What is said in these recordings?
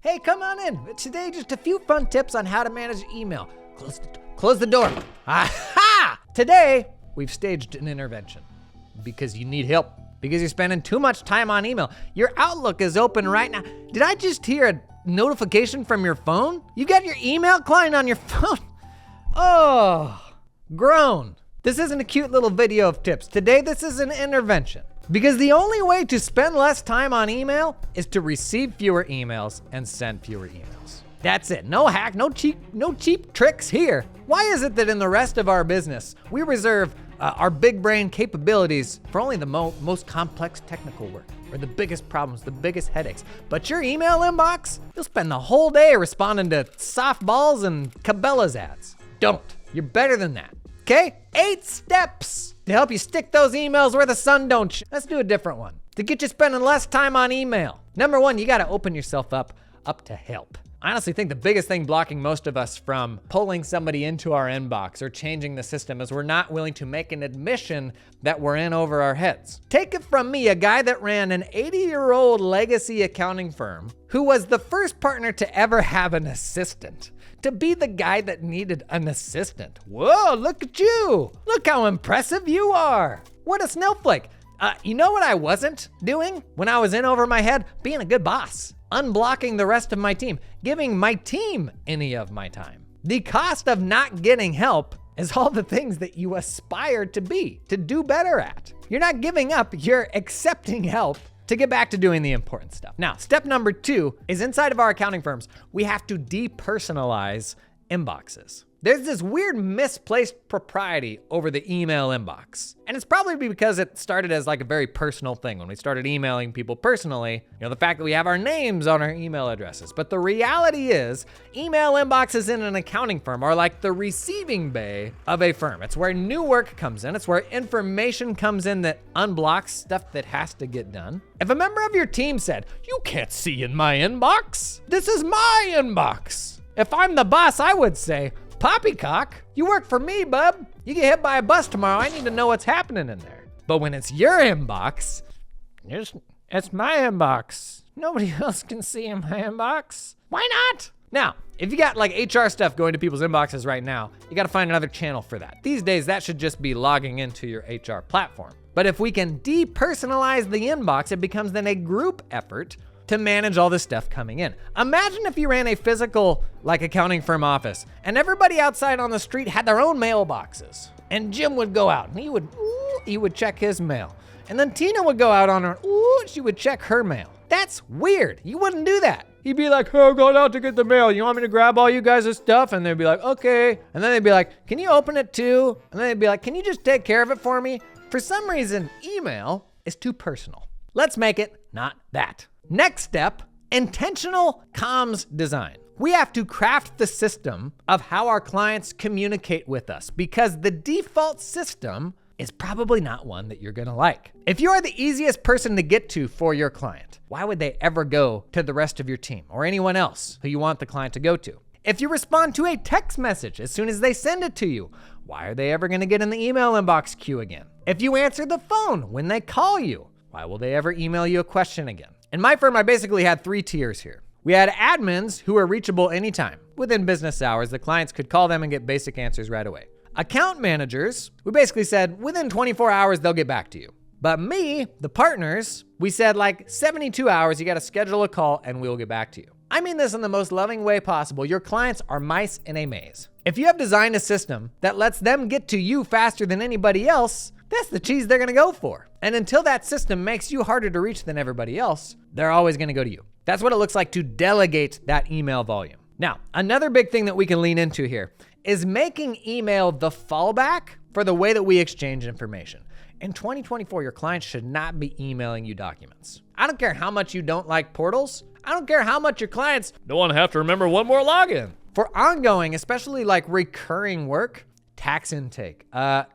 Hey, come on in. Today, just a few fun tips on how to manage email. Close the door. Aha! Today, we've staged an intervention because you need help, because you're spending too much time on email. Your Outlook is open right now. Did I just hear a notification from your phone? You got your email client on your phone? Oh, groan. This isn't a cute little video of tips. Today, this is an intervention. Because the only way to spend less time on email is to receive fewer emails and send fewer emails. That's it. No hack, no cheap tricks here. Why is it that in the rest of our business, we reserve our big brain capabilities for only the most complex technical work, or the biggest problems, the biggest headaches? But your email inbox, you'll spend the whole day responding to softballs and Cabela's ads. Don't. You're better than that. Okay? 8 steps to help you stick those emails where the sun don't shine. Let's do a different one to get you spending less time on email. Number 1, you gotta open yourself up to help. I honestly think the biggest thing blocking most of us from pulling somebody into our inbox or changing the system is we're not willing to make an admission that we're in over our heads. Take it from me, a guy that ran an 80-year-old legacy accounting firm who was the first partner to ever have an assistant. To be the guy that needed an assistant. Whoa, look at you. Look how impressive you are. What a snowflake. You know what I wasn't doing when I was in over my head? Being a good boss. Unblocking the rest of my team. Giving my team any of my time. The cost of not getting help is all the things that you aspire to be, to do better at. You're not giving up, you're accepting help to get back to doing the important stuff. Now, step number 2 is inside of our accounting firms, we have to depersonalize inboxes. There's this weird misplaced propriety over the email inbox. And it's probably because it started as like a very personal thing when we started emailing people personally, the fact that we have our names on our email addresses. But the reality is email inboxes in an accounting firm are like the receiving bay of a firm. It's where new work comes in. It's where information comes in that unblocks stuff that has to get done. If a member of your team said, "You can't see in my inbox. This is my inbox." If I'm the boss, I would say, "Poppycock, you work for me, bub. You get hit by a bus tomorrow. I need to know what's happening in there." But when it's your inbox, it's my inbox. Nobody else can see in my inbox. Why not? Now, if you got like HR stuff going to people's inboxes right now, you gotta find another channel for that. These days, that should just be logging into your HR platform. But if we can depersonalize the inbox, it becomes then a group effort to manage all this stuff coming in. Imagine if you ran a physical, like accounting firm office, and everybody outside on the street had their own mailboxes. And Jim would go out and he would check his mail. And then Tina would go out on her, she would check her mail. That's weird. You wouldn't do that. He'd be like, "Oh, I'm going out to get the mail. You want me to grab all you guys' stuff?" And they'd be like, "Okay." And then they'd be like, "Can you open it too?" And then they'd be like, "Can you just take care of it for me?" For some reason, email is too personal. Let's make it not that. Next step, intentional comms design. We have to craft the system of how our clients communicate with us because the default system is probably not one that you're gonna like. If you are the easiest person to get to for your client, why would they ever go to the rest of your team or anyone else who you want the client to go to? If you respond to a text message as soon as they send it to you, why are they ever gonna get in the email inbox queue again? If you answer the phone when they call you, why will they ever email you a question again? In my firm, I basically had 3 tiers here. We had admins who were reachable anytime. Within business hours, the clients could call them and get basic answers right away. Account managers, we basically said within 24 hours, they'll get back to you. But me, the partners, we said like 72 hours, you gotta schedule a call and we'll get back to you. I mean this in the most loving way possible. Your clients are mice in a maze. If you have designed a system that lets them get to you faster than anybody else, that's the cheese they're gonna go for. And until that system makes you harder to reach than everybody else, they're always gonna go to you. That's what it looks like to delegate that email volume. Now, another big thing that we can lean into here is making email the fallback for the way that we exchange information. In 2024, your clients should not be emailing you documents. I don't care how much you don't like portals. I don't care how much your clients don't want to have to remember one more login. For ongoing, especially like recurring work, tax intake,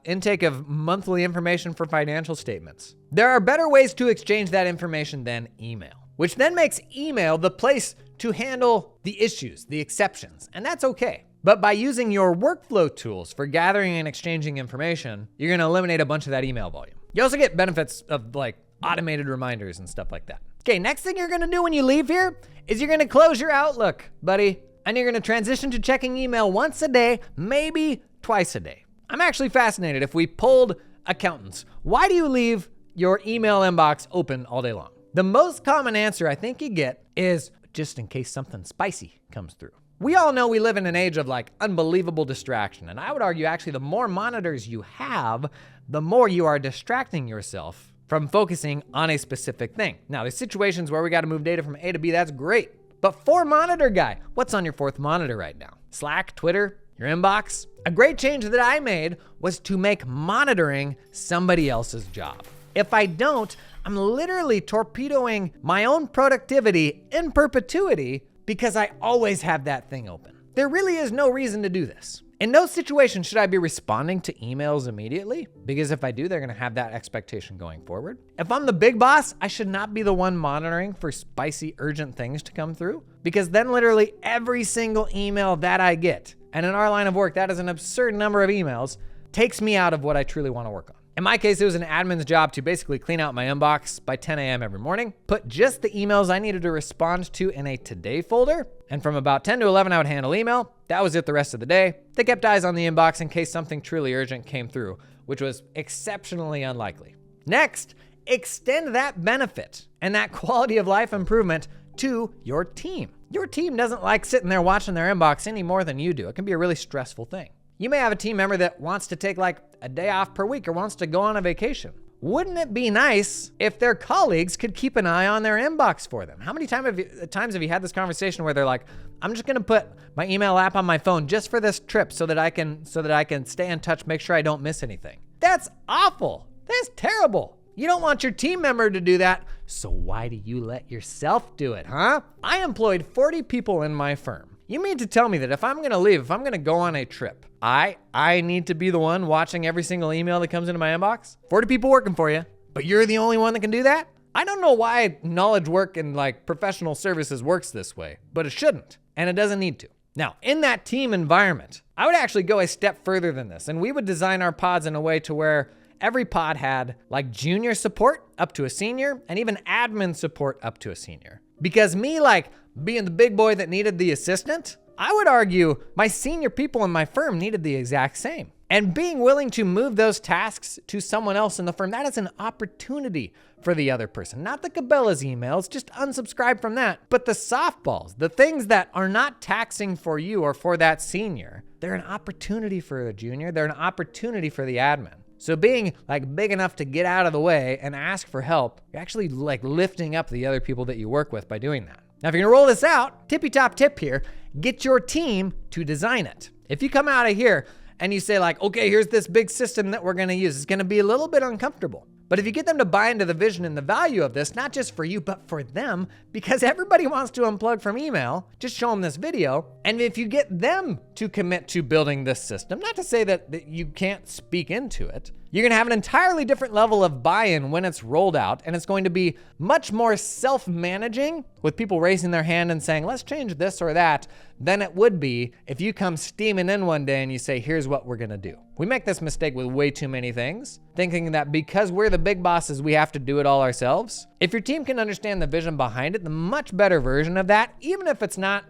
intake of monthly information for financial statements. There are better ways to exchange that information than email, which then makes email the place to handle the issues, the exceptions, and that's okay. But by using your workflow tools for gathering and exchanging information, you're gonna eliminate a bunch of that email volume. You also get benefits of like automated reminders and stuff like that. Okay, next thing you're gonna do when you leave here is you're gonna close your Outlook, buddy. And you're gonna transition to checking email once a day, maybe twice a day. I'm actually fascinated if we polled accountants. Why do you leave your email inbox open all day long? The most common answer I think you get is just in case something spicy comes through. We all know we live in an age of like unbelievable distraction. And I would argue actually the more monitors you have, the more you are distracting yourself from focusing on a specific thing. Now, there's situations where we got to move data from A to B. That's great. But 4-monitor guy, what's on your 4th monitor right now? Slack, Twitter, your inbox? A great change that I made was to make monitoring somebody else's job. If I don't, I'm literally torpedoing my own productivity in perpetuity because I always have that thing open. There really is no reason to do this. In no situation should I be responding to emails immediately, because if I do, they're gonna have that expectation going forward. If I'm the big boss, I should not be the one monitoring for spicy, urgent things to come through, because then literally every single email that I get, and in our line of work, that is an absurd number of emails, takes me out of what I truly wanna work on. In my case, it was an admin's job to basically clean out my inbox by 10 a.m. every morning, put just the emails I needed to respond to in a today folder, and from about 10 to 11, I would handle email. That was it the rest of the day. They kept eyes on the inbox in case something truly urgent came through, which was exceptionally unlikely. Next, extend that benefit and that quality of life improvement to your team. Your team doesn't like sitting there watching their inbox any more than you do. It can be a really stressful thing. You may have a team member that wants to take like a day off per week or wants to go on a vacation. Wouldn't it be nice if their colleagues could keep an eye on their inbox for them? How many times have you had this conversation where they're like, I'm just gonna put my email app on my phone just for this trip so that I can stay in touch, make sure I don't miss anything. That's awful. That's terrible. You don't want your team member to do that, so why do you let yourself do it, huh? I employed 40 people in my firm. You mean to tell me that if I'm gonna leave, if I'm gonna go on a trip, I need to be the one watching every single email that comes into my inbox? 40 people working for you, but you're the only one that can do that? I don't know why knowledge work and like professional services works this way, but it shouldn't, and it doesn't need to. Now, in that team environment, I would actually go a step further than this, and we would design our pods in a way to where every pod had like junior support up to a senior and even admin support up to a senior. Because me like being the big boy that needed the assistant, I would argue my senior people in my firm needed the exact same. And being willing to move those tasks to someone else in the firm, that is an opportunity for the other person. Not the Cabela's emails, just unsubscribe from that. But the softballs, the things that are not taxing for you or for that senior, they're an opportunity for a junior, they're an opportunity for the admin. So being like big enough to get out of the way and ask for help, you're actually like lifting up the other people that you work with by doing that. Now, if you're gonna roll this out, tippy top tip here, get your team to design it. If you come out of here and you say like, okay, here's this big system that we're gonna use, it's gonna be a little bit uncomfortable. But if you get them to buy into the vision and the value of this, not just for you, but for them, because everybody wants to unplug from email, just show them this video. And if you get them to commit to building this system, not to say that you can't speak into it, you're gonna have an entirely different level of buy-in when it's rolled out, and it's going to be much more self-managing with people raising their hand and saying, let's change this or that, than it would be if you come steaming in one day and you say, here's what we're gonna do. We make this mistake with way too many things, thinking that because we're the big bosses, we have to do it all ourselves. If your team can understand the vision behind it, the much better version of that, even if it's not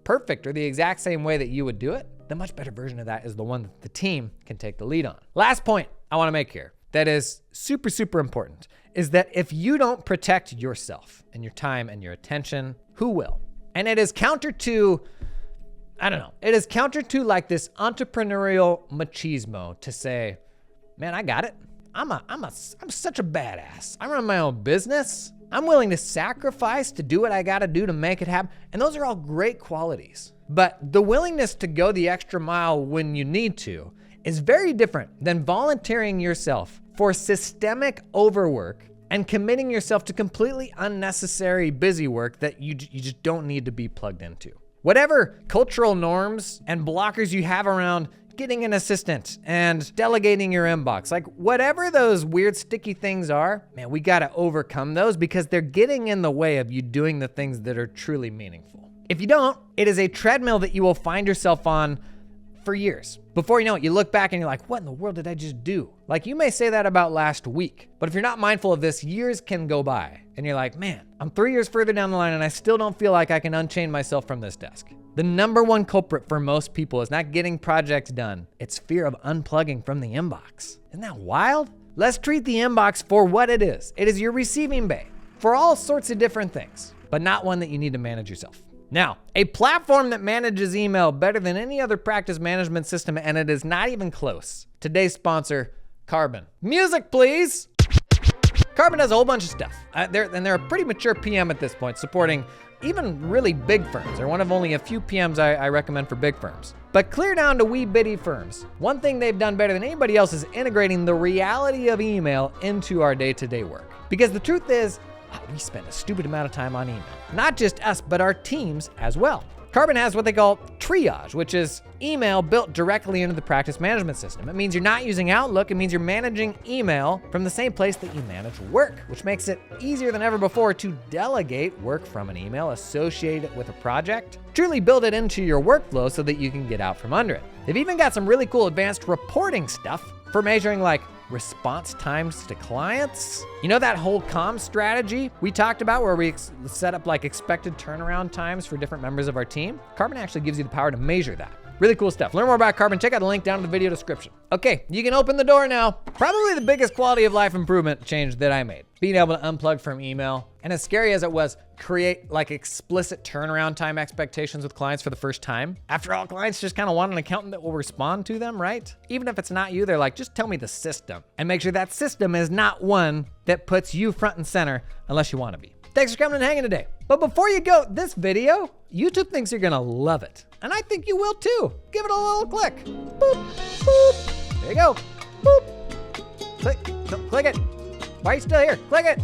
perfect or the exact same way that you would do it, the much better version of that is the one that the team can take the lead on. Last point I wanna make here that is super, super important is that if you don't protect yourself and your time and your attention, who will? And it is counter to, it is counter to like this entrepreneurial machismo to say, man, I got it. I'm such a badass. I run my own business. I'm willing to sacrifice to do what I gotta do to make it happen. And those are all great qualities. But the willingness to go the extra mile when you need to is very different than volunteering yourself for systemic overwork and committing yourself to completely unnecessary busy work that you just don't need to be plugged into. Whatever cultural norms and blockers you have around getting an assistant and delegating your inbox, like whatever those weird sticky things are, man, we gotta overcome those because they're getting in the way of you doing the things that are truly meaningful. If you don't, it is a treadmill that you will find yourself on for years. Before you know it, you look back and you're like, what in the world did I just do? Like you may say that about last week, but if you're not mindful of this, years can go by and you're like, man, I'm 3 years further down the line and I still don't feel like I can unchain myself from this desk. The number one culprit for most people is not getting projects done. It's fear of unplugging from the inbox. Isn't that wild? Let's treat the inbox for what it is. It is your receiving bay for all sorts of different things, but not one that you need to manage yourself. Now, a platform that manages email better than any other practice management system, and it is not even close. Today's sponsor, Carbon. Music, please. Carbon does a whole bunch of stuff. They're a pretty mature PM at this point, supporting even really big firms. They're one of only a few PMs I recommend for big firms. But clear down to wee bitty firms. One thing they've done better than anybody else is integrating the reality of email into our day-to-day work. Because the truth is, we spend a stupid amount of time on email. Not just us, but our teams as well. Carbon has what they call triage, which is email built directly into the practice management system. It means you're not using Outlook. It means you're managing email from the same place that you manage work, which makes it easier than ever before to delegate work from an email, associate it with a project, truly build it into your workflow so that you can get out from under it. They've even got some really cool advanced reporting stuff for measuring like response times to clients. You know that whole comm strategy we talked about where we set up like expected turnaround times for different members of our team? Carbon actually gives you the power to measure that. Really cool stuff. Learn more about Carbon. Check out the link down in the video description. Okay, you can open the door now. Probably the biggest quality of life improvement change that I made. Being able to unplug from email. And as scary as it was, create like explicit turnaround time expectations with clients for the first time. After all, clients just kind of want an accountant that will respond to them, right? Even if it's not you, they're like, just tell me the system. And make sure that system is not one that puts you front and center unless you want to be. Thanks for coming and hanging today. But before you go, this video, YouTube thinks you're gonna love it. And I think you will too. Give it a little click. Boop, boop. There you go. Boop. Click it. Why are you still here? Click it.